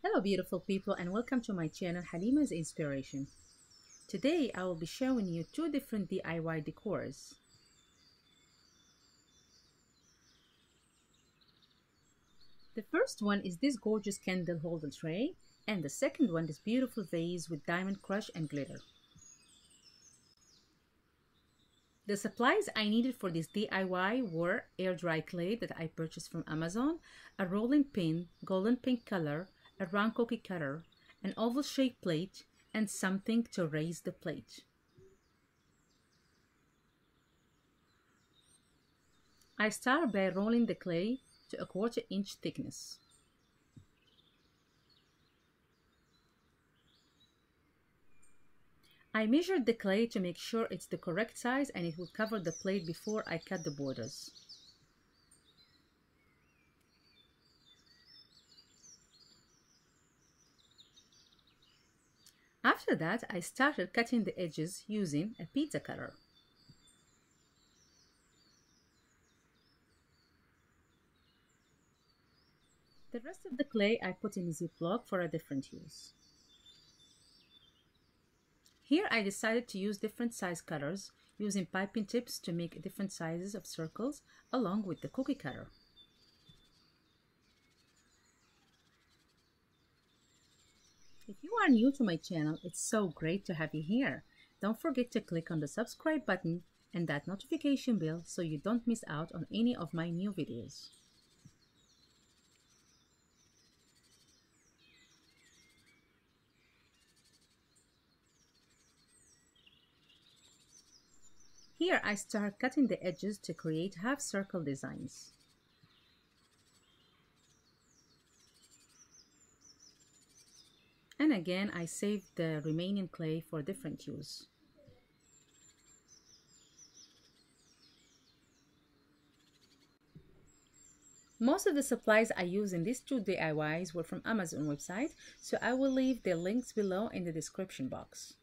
Hello beautiful people and welcome to my channel Halima's Inspiration. Today I will be showing you two different DIY decors. The first one is this gorgeous candle holder tray, and the second one is beautiful vase with diamond crush and glitter. The supplies I needed for this DIY were air dry clay that I purchased from Amazon, a rolling pin, golden pink color, a round cookie cutter, an oval shaped plate, and something to raise the plate. I start by rolling the clay to a 1/4 inch thickness. I measured the clay to make sure it's the correct size and it will cover the plate before I cut the borders. After that, I started cutting the edges using a pizza cutter. The rest of the clay I put in a Ziploc for a different use. Here I decided to use different size cutters, using piping tips to make different sizes of circles along with the cookie cutter. If you are new to my channel, it's so great to have you here. Don't forget to click on the subscribe button and that notification bell so you don't miss out on any of my new videos. Here I start cutting the edges to create half circle designs. And again, I saved the remaining clay for different use. Most of the supplies I use in these two DIYs were from Amazon website, so I will leave the links below in the description box.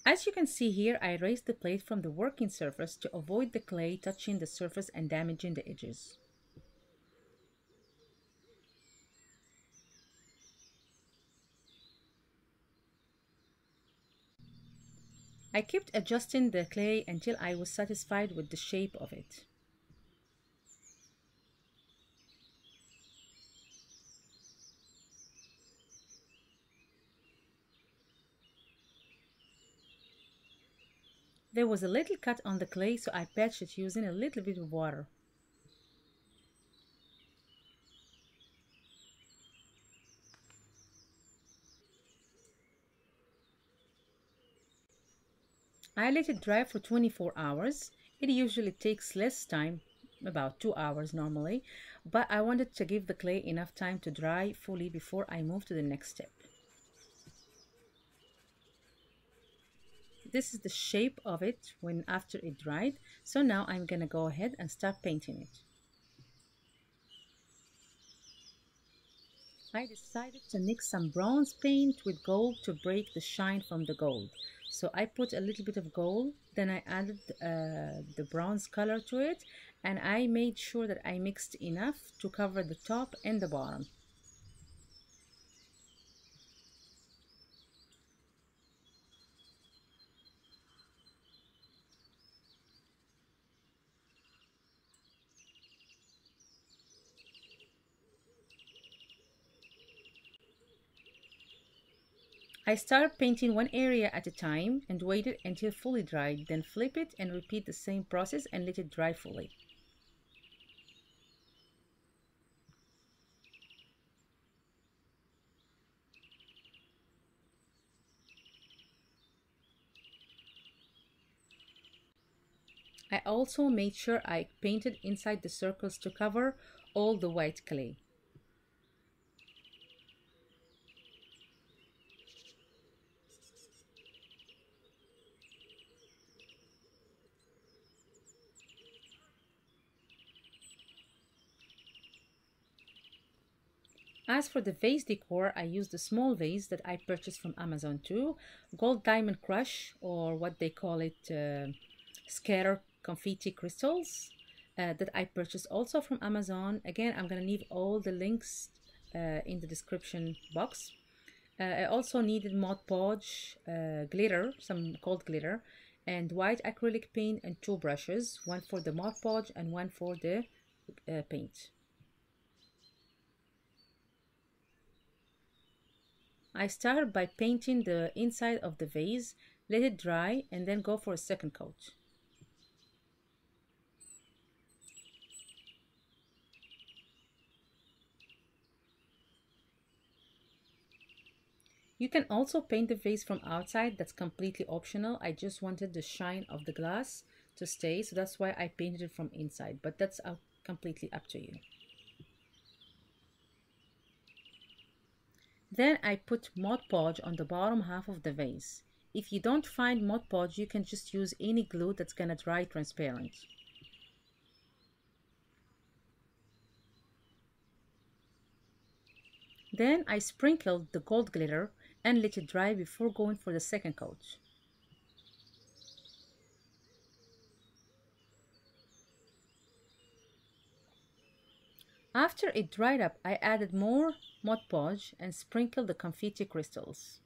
As you can see here, I raised the plate from the working surface to avoid the clay touching the surface and damaging the edges. I kept adjusting the clay until I was satisfied with the shape of it. There was a little cut on the clay, so I patched it using a little bit of water. I let it dry for 24 hours. It usually takes less time, about 2 hours normally, but I wanted to give the clay enough time to dry fully before I move to the next step. This is the shape of it when after it dried, so now I'm gonna go ahead and start painting it. I decided to mix some bronze paint with gold to break the shine from the gold. So I put a little bit of gold, then I added the bronze color to it, and I made sure that I mixed enough to cover the top and the bottom. I started painting one area at a time and waited until fully dried, then flip it and repeat the same process and let it dry fully. I also made sure I painted inside the circles to cover all the white clay. As for the vase decor, I used a small vase that I purchased from Amazon too. Gold diamond crush, or what they call it, scatter confetti crystals, that I purchased also from Amazon. Again, I'm gonna leave all the links in the description box. I also needed Mod Podge glitter, some cold glitter, and white acrylic paint and 2 brushes, one for the Mod Podge and one for the paint. I started by painting the inside of the vase, let it dry, and then go for a second coat. You can also paint the vase from outside, that's completely optional. I just wanted the shine of the glass to stay, so that's why I painted it from inside, but that's completely up to you. Then I put Mod Podge on the bottom half of the vase. If you don't find Mod Podge, you can just use any glue that's gonna dry transparent. Then I sprinkled the gold glitter and let it dry before going for the second coat. After it dried up, I added more Mod Podge and sprinkled the confetti crystals.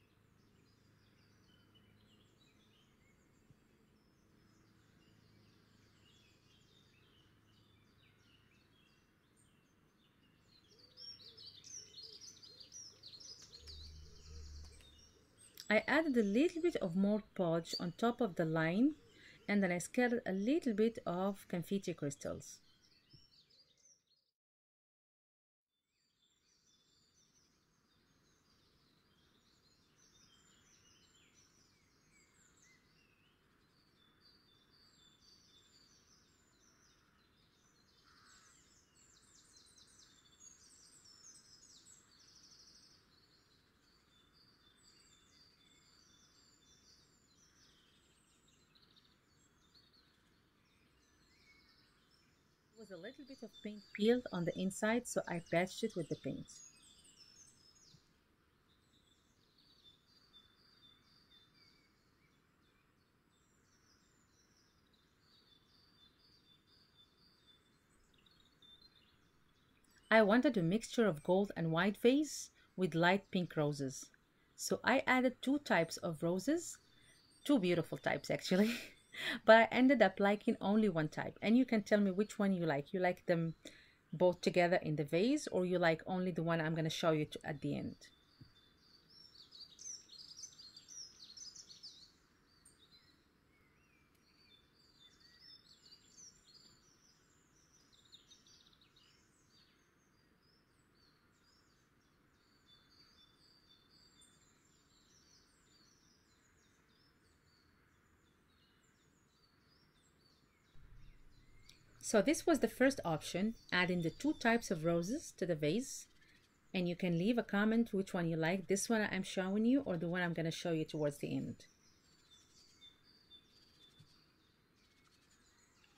I added a little bit of more Podge on top of the line, and then I scattered a little bit of confetti crystals. There was a little bit of paint peeled on the inside, so I patched it with the paint. I wanted a mixture of gold and white vase with light pink roses. So I added 2 types of roses, 2 beautiful types actually, but I ended up liking only one type. And you can tell me which one you like. You like them both together in the vase, or you like only the one I'm going to show you at the end. So this was the first option, adding the 2 types of roses to the vase. And you can leave a comment which one you like, this one I'm showing you or the one I'm going to show you towards the end.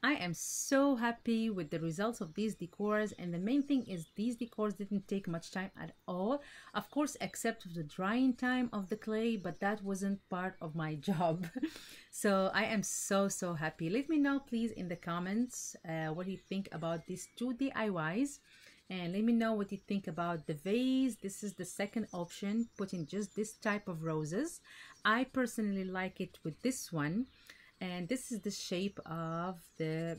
I am so happy with the results of these decors, and the main thing is these decors didn't take much time at all, of course except the drying time of the clay, but that wasn't part of my job. So I am so happy. Let me know please in the comments what you think about these 2 DIYs, and let me know what you think about the vase. This is the second option, putting just this type of roses. I personally like it with this one. And this is the shape of the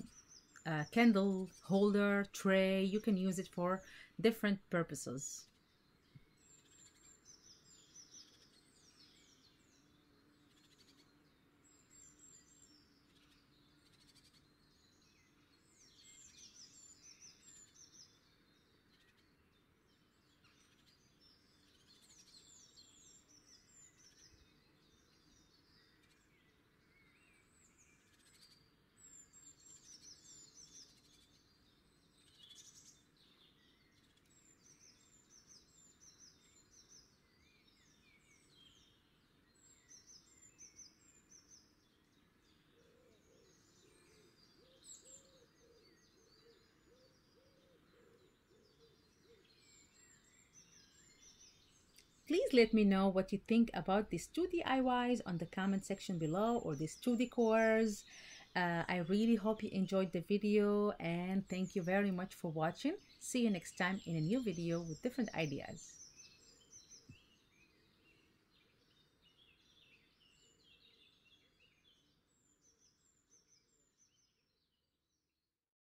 candle holder tray. You can use it for different purposes. Please let me know what you think about these two DIYs on the comment section below, or these two decors. I really hope you enjoyed the video, and thank you very much for watching. See you next time in a new video with different ideas.